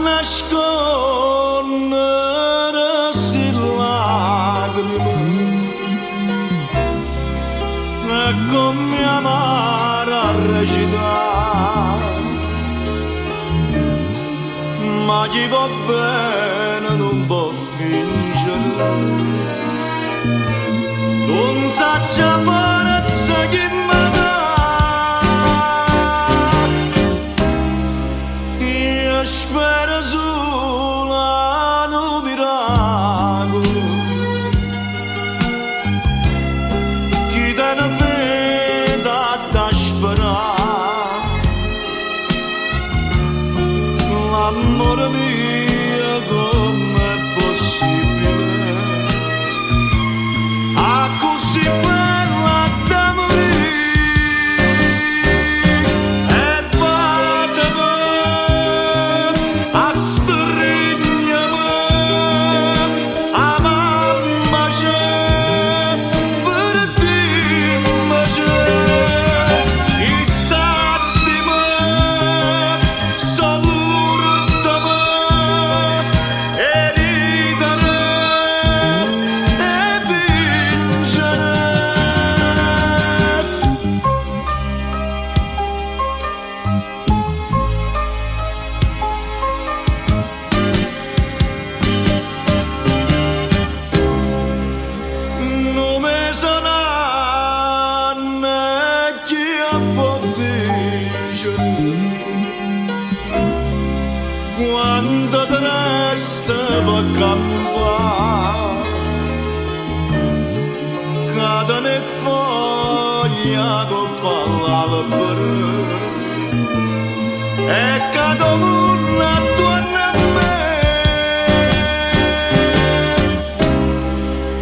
nascondersi lacrime e come amare a recitare, ma chi va bene non può fingere, non sa già forza chi mi dà. Io spero solo a un miracolo, chi te ne veda da sperare, l'amore mio com'è possibile, a così bella da morire, e va sapere a stringermi, a mamma c'è, per dirmi c'è, i stati me, sono da me, e ridere e vincere. Non mi sono neanche a poter quando te resta per campare, cadono le foglie con l'albero e cado mondo attorno a me,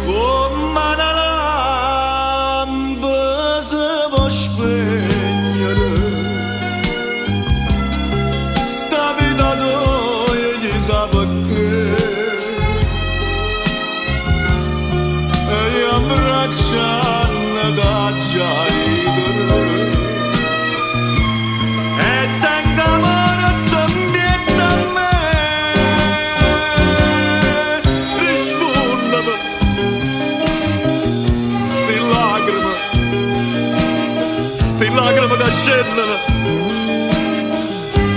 come una lampada si può spegnere, sta vita tua gli sa perché, e gli abbracciano da già ridere, e tengo amore también da me, rispondimi, sti lacrime che scendono,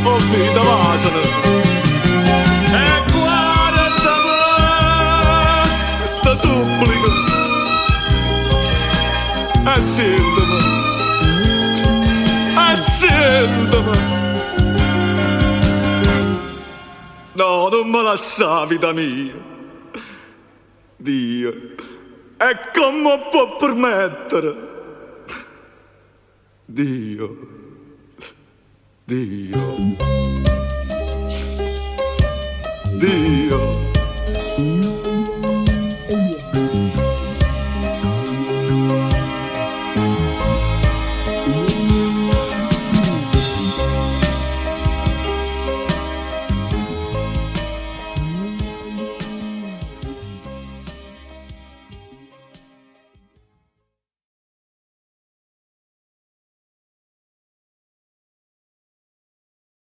oh vita vasano, e guardami, ti supplico, e sentimi, no, non me lascia vita mia, Dio, e come può permettere, Dio, Dio, Dio.